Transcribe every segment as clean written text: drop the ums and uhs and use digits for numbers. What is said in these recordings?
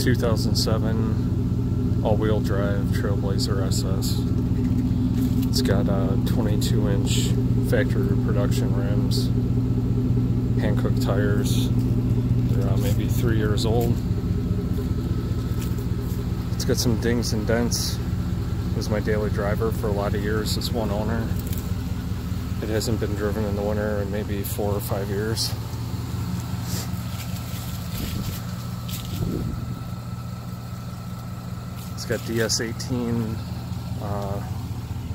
2007 all-wheel drive Trailblazer SS. It's got 22-inch factory reproduction rims, Hankook tires. They're maybe 3 years old. It's got some dings and dents. It was my daily driver for a lot of years. It's one owner. It hasn't been driven in the winter in maybe 4 or 5 years. It's got DS18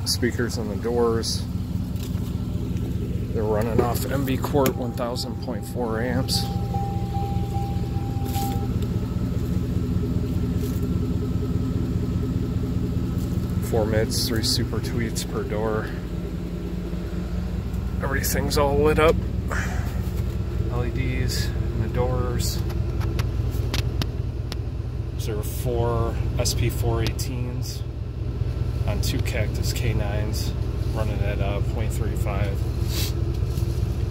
speakers on the doors. They're running off MB Quart 1000.4 amps. Four mids, 3 super tweets per door. Everything's all lit up. LEDs in the doors. There are 4 SP4 18s on 2 Cactus K9s running at 0.35.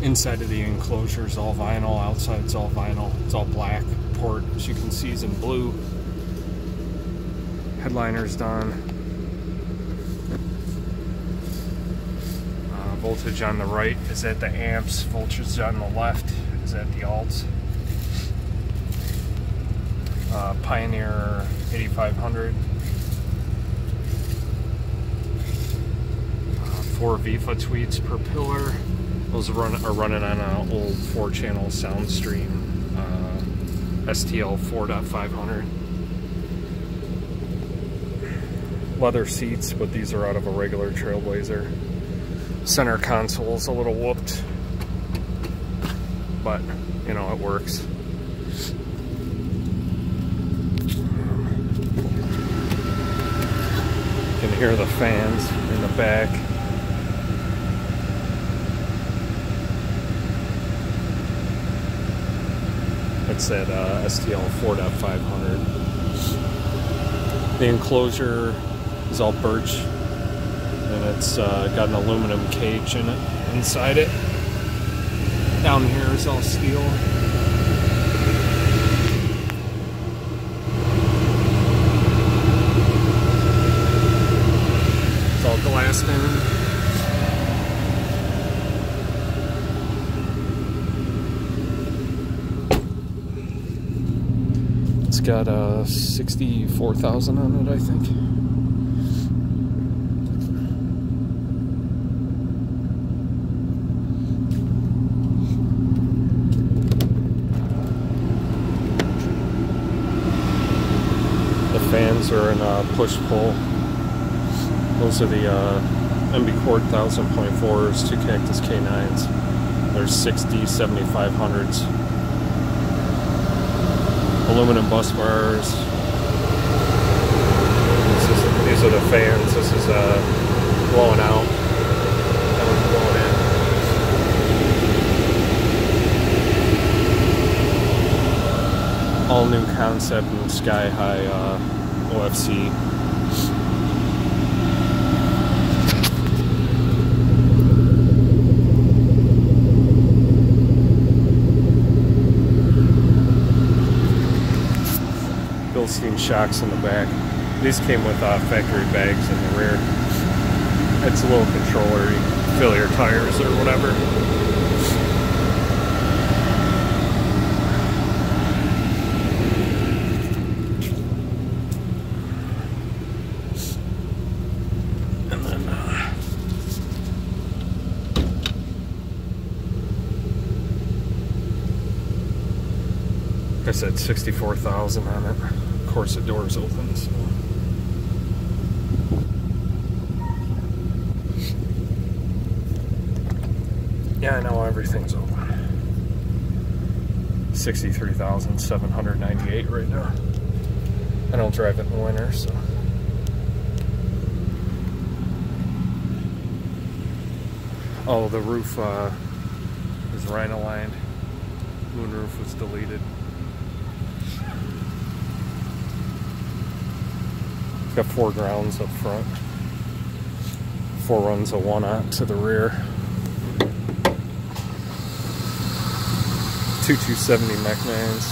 Inside of the enclosure is all vinyl, outside's all vinyl. It's all black. Port, as you can see, is in blue. Headliner's done. Voltage on the right is at the amps. Voltage on the left is at the alts. Pioneer 8500. 4 Vifa tweets per pillar. Those are running on an old 4-channel SoundStream STL 4.500. Leather seats, but these are out of a regular Trailblazer. Center console's a little whooped, but you know, it works. You can hear the fans in the back. It's that STL 4.500. The enclosure is all birch, and it's got an aluminum cage in it, inside it. Down here is all steel. It's all glassed in. It's got 64,000 on it, I think. Fans are in push-pull. Those are the MB Quart 1000.4s, 2 Cactus K9s. There's 60, 7500s. Aluminum bus bars. These are the fans. This is blowing out. That one's blowing in. All new concept and Skyhigh OFC. Bilstein shocks in the back. These came with factory bags in the rear. It's a little controller. You can fill your tires or whatever. I said 64,000 on it. Of course, the door's open, so. Yeah, I know everything's open. 63,798 right now. I don't drive it in the winter, so. Oh, the roof is rhino-lined. Moonroof was deleted. Got 4 grounds up front, 4 runs of 1 aught to the rear. 2270 Mechmans.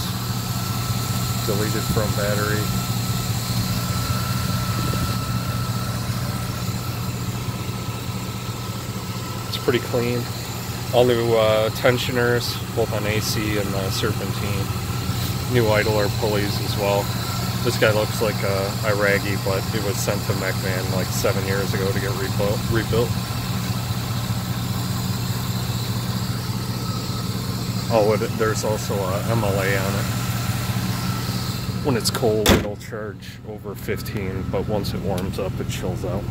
deleted front battery. It's pretty clean. All new tensioners, both on AC and serpentine. New idler pulleys as well. This guy looks like a Iraqi, but it was sent to Mechman like 7 years ago to get rebuilt. Oh, there's also a MLA on it. When it's cold, it'll charge over 15, but once it warms up, it chills out.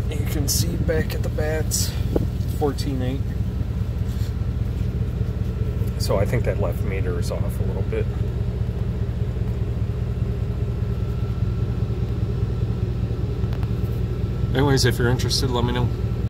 You can see back at the bats, 14.8. So I think that left meter is off a little bit. Anyways, if you're interested, let me know.